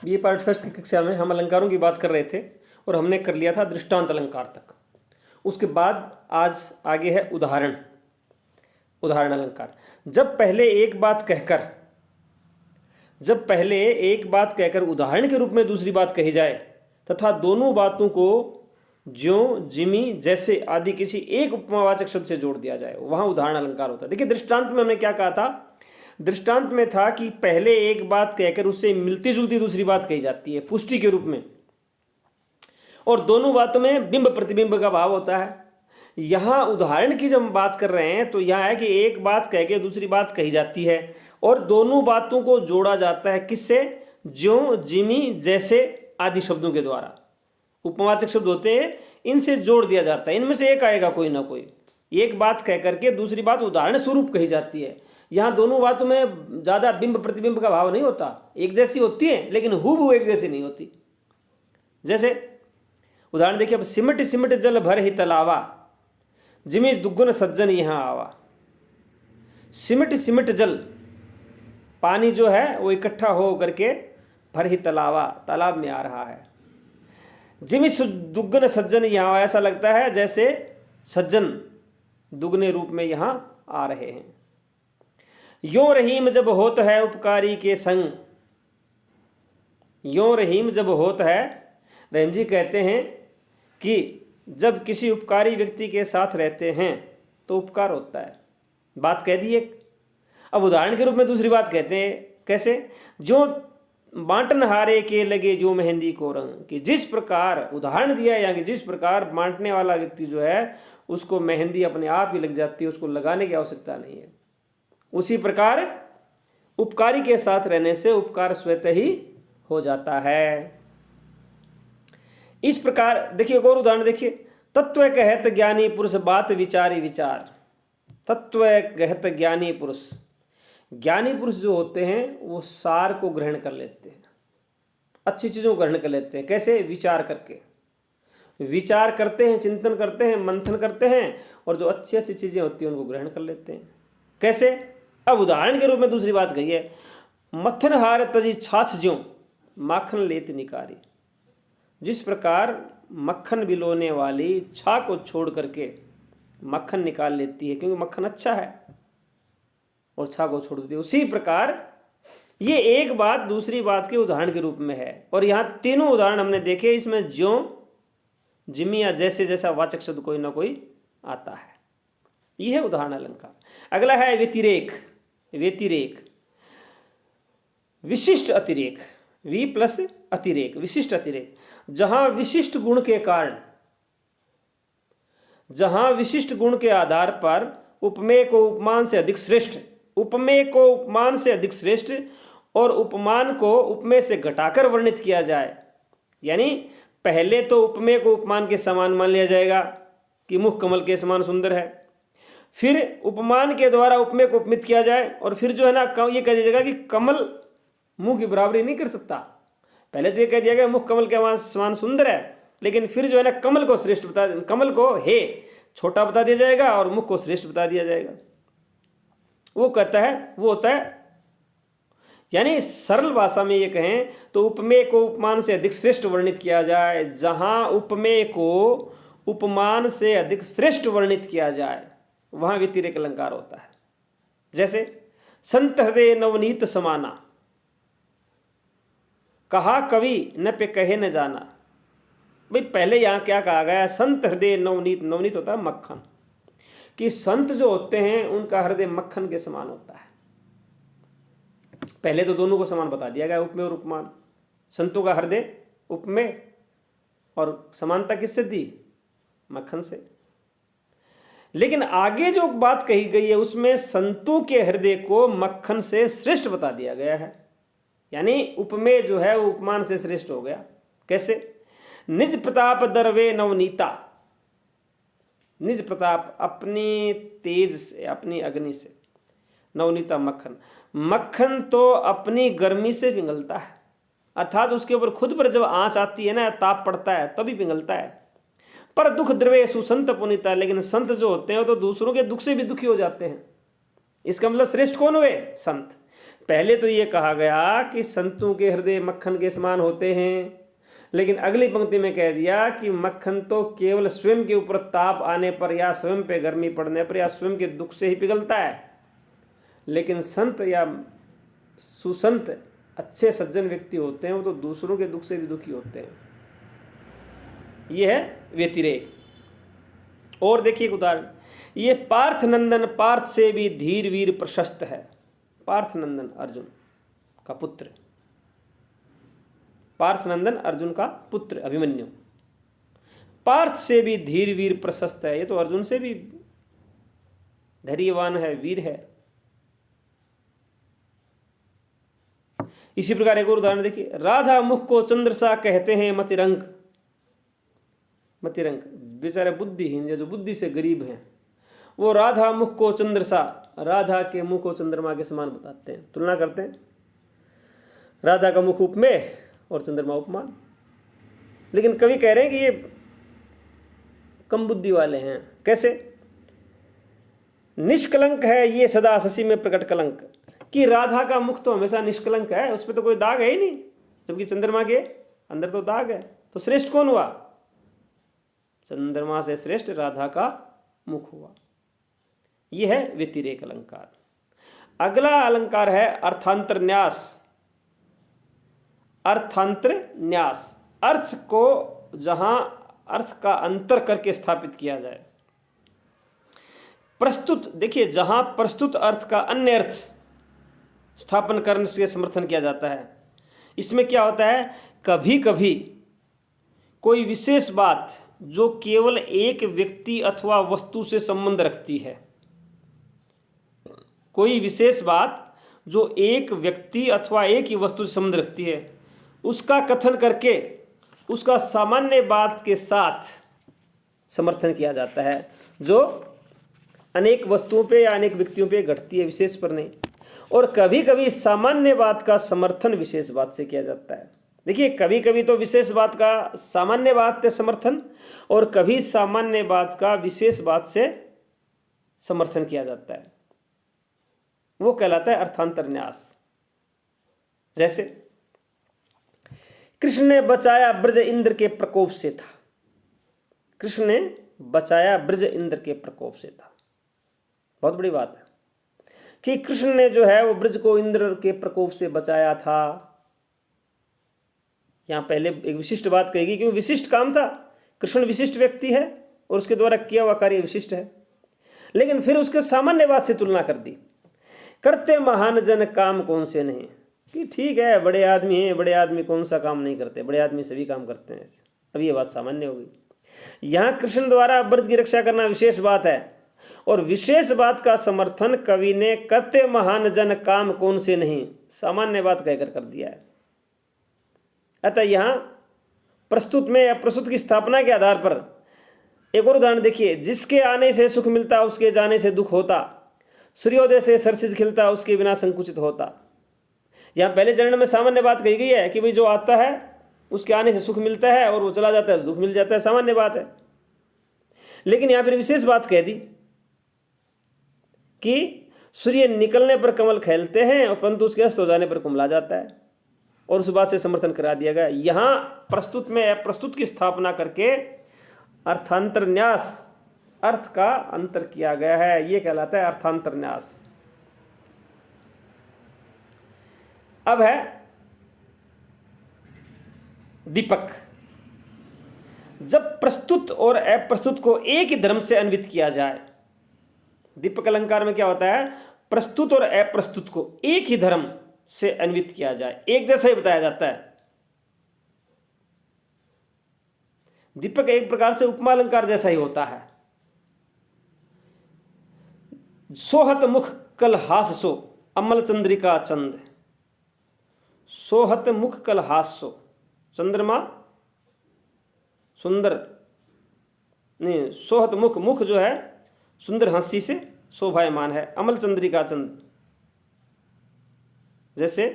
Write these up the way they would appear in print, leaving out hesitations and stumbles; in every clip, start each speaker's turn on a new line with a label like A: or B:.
A: ये part first की कक्षा में हम अलंकारों की बात कर रहे थे और हमने कर लिया था दृष्टांत अलंकार तक। उसके बाद आज आगे है उदाहरण। उदाहरण अलंकार। जब पहले एक बात कहकर उदाहरण के रूप में दूसरी बात कही जाए तथा दोनों बातों को ज्यों जिमी जैसे आदि किसी एक उपमावाचक शब्द से जोड़ दिया जाए, वहां उदाहरण अलंकार होता है। देखिए दृष्टांत में हमने क्या कहा था? दृष्टांत में था कि पहले एक बात कहकर उससे मिलती जुलती दूसरी बात कही जाती है पुष्टि के रूप में, और दोनों बातों में बिंब प्रतिबिंब का भाव होता है। यहां उदाहरण की जब हम बात कर रहे हैं तो यहां है कि एक बात कह के दूसरी बात कही जाती है और दोनों बातों को जोड़ा जाता है। किससे? ज्यों जिमी जैसे आदि शब्दों के द्वारा। उपमावाचक शब्द होते हैं, इनसे जोड़ दिया जाता है। इनमें से एक आएगा कोई ना कोई। एक बात कह करके दूसरी बात उदाहरण स्वरूप कही जाती है। यहाँ दोनों बातों में ज्यादा बिंब प्रतिबिंब का भाव नहीं होता, एक जैसी होती है लेकिन हूबहू एक जैसी नहीं होती। जैसे उदाहरण देखिए, अब सिमट सिमट जल भर ही तलावा, जिमी दुगुन सज्जन यहां आवा। सिमट सिमट जल, पानी जो है वो इकट्ठा हो करके भर ही तलावा, तालाब में आ रहा है। जिमी दुगुन सज्जन यहां आवा, ऐसा लगता है जैसे सज्जन दुगने रूप में यहां आ रहे हैं। यों रहीम जब होत है उपकारी के संग, यों रहीम जब होत है, रहीम जी कहते हैं कि जब किसी उपकारी व्यक्ति के साथ रहते हैं तो उपकार होता है। बात कह दी एक, अब उदाहरण के रूप में दूसरी बात कहते हैं। कैसे? जो बांटन हारे के लगे जो मेहंदी को रंग, कि जिस प्रकार उदाहरण दिया है यहाँ कि जिस प्रकार बांटने वाला व्यक्ति जो है उसको मेहंदी अपने आप ही लग जाती है, उसको लगाने की आवश्यकता नहीं है, उसी प्रकार उपकारी के साथ रहने से उपकार स्वतः ही हो जाता है। इस प्रकार देखिए एक और उदाहरण देखिए, तत्व कहत ज्ञानी पुरुष बात विचारी विचार। तत्व कहत ज्ञानी पुरुष, ज्ञानी पुरुष जो होते हैं वो सार को ग्रहण कर लेते हैं, अच्छी चीजों को ग्रहण कर लेते हैं। कैसे? विचार करके। विचार करते हैं, चिंतन करते हैं, मंथन करते हैं, और जो अच्छी अच्छी चीजें होती हैं उनको ग्रहण कर लेते हैं। कैसे? अब उदाहरण के रूप में दूसरी बात कही है, मथन हार तजी छाछ ज्यों माखन लेत निकारी। जिस प्रकार मक्खन बिलोने वाली छा को छोड़ करके मक्खन निकाल लेती है क्योंकि मक्खन अच्छा है और छा को छोड़ देती है, उसी प्रकार ये एक बात दूसरी बात के उदाहरण के रूप में है। और यहां तीनों उदाहरण हमने देखे, इसमें ज्यों जिमी या जैसे जैसा वाचक शब्द कोई ना कोई आता है। यह है उदाहरण अलंकार। अगला है व्यतिरेक। व्यतिरेक, विशिष्ट अतिरेक, वि प्लस अतिरेक, विशिष्ट अतिरेक। जहां विशिष्ट गुण के कारण, जहां विशिष्ट गुण के आधार पर उपमेय को उपमान से अधिक श्रेष्ठ, उपमेय को उपमान से अधिक श्रेष्ठ और उपमान को उपमेय से घटाकर वर्णित किया जाए। यानी पहले तो उपमेय को उपमान के समान मान लिया जाएगा कि मुख कमल के समान सुंदर है, फिर उपमान के द्वारा उपमेय को उपमित किया जाए, और फिर जो है ना ये कह दिया जाएगा कि कमल मुंह की बराबरी नहीं कर सकता। पहले तो ये कह दिया गया मुख कमल के समान सुंदर है, लेकिन फिर जो है ना कमल को श्रेष्ठ बता, कमल को हे छोटा बता दिया जाएगा और मुख को श्रेष्ठ बता दिया जाएगा। वो कहता है वो होता है, यानी सरल भाषा में ये कहें तो उपमेय को उपमान से अधिक श्रेष्ठ वर्णित किया जाए। जहां उपमेय को उपमान से अधिक श्रेष्ठ वर्णित किया जाए वहां व्यतिरेक अलंकार होता है। जैसे संत हृदय नवनीत समाना, कहा कवि न पे कहे न जाना। भाई पहले यहां क्या कहा गया? संत हृदय नवनीत, नवनीत होता है मक्खन, कि संत जो होते हैं उनका हृदय मक्खन के समान होता है। पहले तो दोनों को समान बता दिया गया, उपमेय और उपमान। संतों का हृदय उपमेय, और समानता किससे दी? मक्खन से। लेकिन आगे जो बात कही गई है उसमें संतों के हृदय को मक्खन से श्रेष्ठ बता दिया गया है, यानी उपमेय जो है वो उपमान से श्रेष्ठ हो गया। कैसे? निज प्रताप दरवे नवनीता, निज प्रताप अपनी तेज से, अपनी अग्नि से, नवनीता मक्खन। मक्खन तो अपनी गर्मी से पिघलता है, अर्थात उसके ऊपर खुद पर जब आंच आती है ना, ताप पड़ता है तभी पिघलता है। पर दुख द्रवे सुसंत पुनीता, लेकिन संत जो होते हैं तो दूसरों के दुख से भी दुखी हो जाते हैं। इसका मतलब श्रेष्ठ कौन हुए? संत। पहले तो ये कहा गया कि संतों के हृदय मक्खन के समान होते हैं, लेकिन अगली पंक्ति में कह दिया कि मक्खन तो केवल स्वयं के ऊपर ताप आने पर या स्वयं पे गर्मी पड़ने पर या स्वयं के दुख से ही पिघलता है, लेकिन संत या सुसंत अच्छे सज्जन व्यक्ति होते हैं वो तो दूसरों के दुख से भी दुखी होते हैं। यह है व्यतिरेक। और देखिए एक उदाहरण, ये पार्थ नंदन पार्थ से भी धीर वीर प्रशस्त है। पार्थ नंदन अर्जुन का पुत्र, पार्थ नंदन अर्जुन का पुत्र अभिमन्यु पार्थ से भी धीर वीर प्रशस्त है। ये तो अर्जुन से भी धैर्यवान है, वीर है। इसी प्रकार एक और उदाहरण देखिए, राधा मुख को चंद्र सा कहते हैं मतिरंक। मतिरंक बेचारे बुद्धिहीन, जो बुद्धि से गरीब हैं, वो राधा मुख को चंद्र सा, राधा के मुख को चंद्रमा के समान बताते हैं, तुलना करते हैं। राधा का मुख उपमेय और चंद्रमा उपमान। लेकिन कवि कह रहे हैं कि ये कम बुद्धि वाले हैं। कैसे? निष्कलंक है ये सदा शशि में प्रकट कलंक, कि राधा का मुख तो हमेशा निष्कलंक है, उस पर तो कोई दाग है ही नहीं, जबकि चंद्रमा के अंदर तो दाग है। तो श्रेष्ठ कौन हुआ? चंद्रमा से श्रेष्ठ राधा का मुख हुआ। यह है व्यतिरेक अलंकार। अगला अलंकार है अर्थांतर न्यास। अर्थांतर न्यास, अर्थ को जहां अर्थ का अंतर करके स्थापित किया जाए। प्रस्तुत, देखिए जहां प्रस्तुत अर्थ का अन्य अर्थ स्थापन करने से समर्थन किया जाता है। इसमें क्या होता है, कभी कभी कोई विशेष बात जो केवल एक व्यक्ति अथवा वस्तु से संबंध रखती है, कोई विशेष बात जो एक व्यक्ति अथवा एक ही वस्तु से संबंध रखती है, उसका कथन करके उसका सामान्य बात के साथ समर्थन किया जाता है, जो अनेक वस्तुओं पे या अनेक व्यक्तियों पे घटती है, विशेष पर नहीं। और कभी कभी सामान्य बात का समर्थन विशेष बात से किया जाता है। देखिए कभी कभी तो विशेष बात का सामान्य बात से समर्थन, और कभी सामान्य बात का विशेष बात से समर्थन किया जाता है, वो कहलाता है अर्थांतर न्यास। जैसे कृष्ण ने बचाया ब्रज इंद्र के प्रकोप से था। कृष्ण ने बचाया ब्रज इंद्र के प्रकोप से था, बहुत बड़ी बात है कि कृष्ण ने जो है वो ब्रज को इंद्र के प्रकोप से बचाया था। यहां पहले एक विशिष्ट बात कहेगी कि वो विशिष्ट काम था, कृष्ण विशिष्ट व्यक्ति है और उसके द्वारा किया हुआ कार्य विशिष्ट है। लेकिन फिर उसके सामान्य बात से तुलना कर दी, करते महान जन काम कौन से नहीं, कि ठीक है बड़े आदमी हैं, बड़े आदमी कौन सा काम नहीं करते, बड़े आदमी सभी काम करते हैं। अब ये बात सामान्य हो गई। यहाँ कृष्ण द्वारा ब्रज की रक्षा करना विशेष बात है, और विशेष बात का समर्थन कवि ने करते महान जन काम कौन से नहीं सामान्य बात कहकर कर दिया है। अतः यहाँ प्रस्तुत में या प्रस्तुत की स्थापना के आधार पर एक और उदाहरण देखिए, जिसके आने से सुख मिलता उसके जाने से दुख होता, सूर्योदय से सरसिज खिलता उसके बिना संकुचित होता। यहाँ पहले चरण में सामान्य बात कही गई है कि भाई जो आता है उसके आने से सुख मिलता है और वो चला जाता है तो दुख मिल जाता है, सामान्य बात है। लेकिन यहाँ फिर विशेष बात कह दी कि सूर्य निकलने पर कमल खिलते हैं और परंतु उसके अस्त हो जाने पर कुमला जाता है, और उस बात से समर्थन करा दिया गया। यहाँ प्रस्तुत में अप्रस्तुत की स्थापना करके अर्थांतर न्यास, अर्थ का अंतर किया गया है, ये कहलाता है अर्थांतर न्यास। अब है दीपक। जब प्रस्तुत और अप्रस्तुत को एक ही धर्म से अन्वित किया जाए, दीपक अलंकार में क्या होता है, प्रस्तुत और अप्रस्तुत को एक ही धर्म से अन्वित किया जाए, एक जैसा ही बताया जाता है। दीपक एक प्रकार से उपमा अलंकार जैसा ही होता है। सोहत मुख कल हास सो अमल चंद्रिका चंद। सोहत मुख कल हास सो, चंद्रमा सुंदर नहीं, सोहत मुख, मुख जो है सुंदर हंसी से शोभायमान है। अमल चंद्रिका चंद, जैसे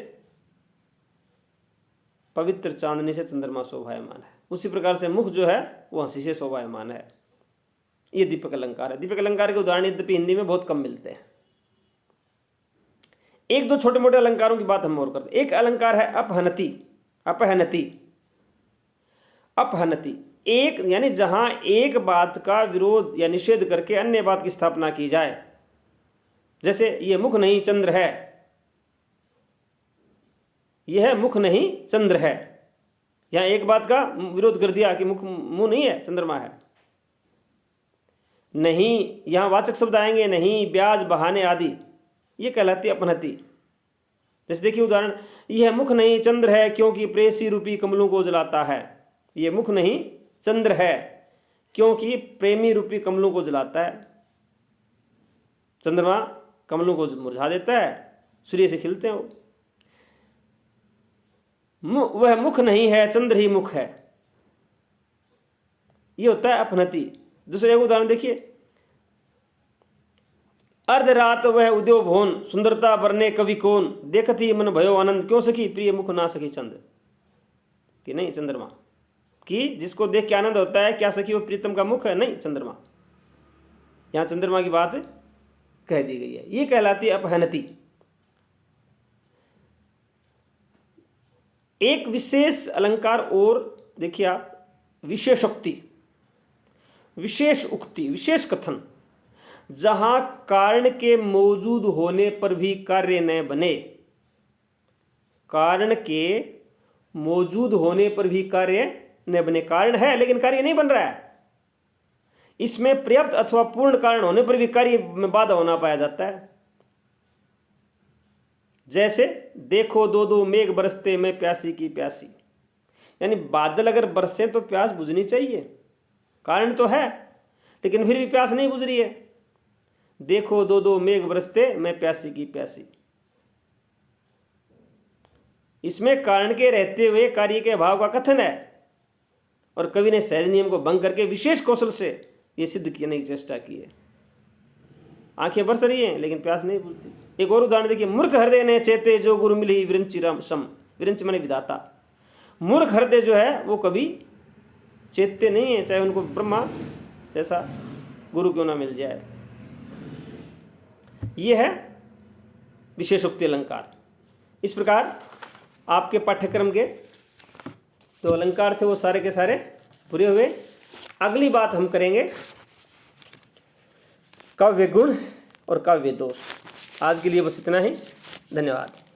A: पवित्र चांदनी से चंद्रमा शोभायमान है, उसी प्रकार से मुख जो है वो हंसी से शोभायमान है। ये दीपक अलंकार है। दीपक अलंकार के उदाहरण यद्यपि हिंदी में बहुत कम मिलते हैं। एक दो छोटे मोटे अलंकारों की बात हम और करते। एक अलंकार है अपहनति। अपहनति, अपहनति एक यानी जहां एक बात का विरोध या निषेध करके अन्य बात की स्थापना की जाए। जैसे ये मुख नहीं चंद्र है, यह मुख नहीं चंद्र है। यहां एक बात का विरोध कर दिया कि मुख मुंह नहीं है, चंद्रमा है। नहीं, यहां वाचक शब्द आएंगे नहीं, ब्याज, बहाने आदि, ये कहलाती है अपहनति। जैसे देखिए उदाहरण, यह मुख नहीं चंद्र है क्योंकि प्रेयसी रूपी कमलों को जलाता है। यह मुख नहीं चंद्र है क्योंकि प्रेमी रूपी कमलों को जलाता है। चंद्रमा कमलों को मुरझा देता है, सूर्य से खिलते हैं वो। वह मुख नहीं है, चंद्र ही मुख है। यह होता है अपहनति। दूसरे एक उदाहरण देखिए, अर्धरात वह उद्यो भोन, सुंदरता बरने कवि कौन, देखत ही मन भयो आनंद, क्यों सखी प्रिय मुख ना सखी चंद्र। कि नहीं, चंद्रमा कि जिसको देख के आनंद होता है, क्या सखी वो प्रीतम का मुख है? नहीं, चंद्रमा। यहां चंद्रमा की बात कह दी गई है। ये कहलाती है अपहनति। एक विशेष अलंकार और देखिए आप, विशेषोक्ति, विशेष उक्ति, विशेष कथन, जहां कारण के मौजूद होने पर भी कार्य न बने। कारण के मौजूद होने पर भी कार्य न बने। कारण है लेकिन कार्य नहीं बन रहा है। इसमें पर्याप्त अथवा पूर्ण कारण होने पर भी कार्य में बाधा होना पाया जाता है। जैसे देखो दो दो मेघ बरसते मैं प्यासी की प्यासी, यानी बादल अगर बरसे तो प्यास बुझनी चाहिए, कारण तो है लेकिन फिर भी प्यास नहीं बुझ रही है। देखो दो दो मेघ बरसते मैं प्यासी की प्यासी। इसमें कारण के रहते हुए कार्य के अभाव का कथन है और कवि ने सहज नियम को भंग करके विशेष कौशल से यह सिद्ध करने की चेष्टा की है। आंखें बरस रही हैं लेकिन प्यास नहीं बुझती। एक और उदाहरण देखिए, मूर्ख हृदय ने चेते जो गुरु मिली विरंचिरम सम। विरंच माने विधाता। मूर्ख हृदय जो है वो कभी चेतते नहीं है, चाहे उनको ब्रह्मा जैसा गुरु क्यों ना मिल जाए। ये है विशेषोक्ति अलंकार। इस प्रकार आपके पाठ्यक्रम के जो अलंकार थे वो सारे के सारे पूरे हुए। अगली बात हम करेंगे काव्य गुण और काव्य दोष। आज के लिए बस इतना ही। धन्यवाद।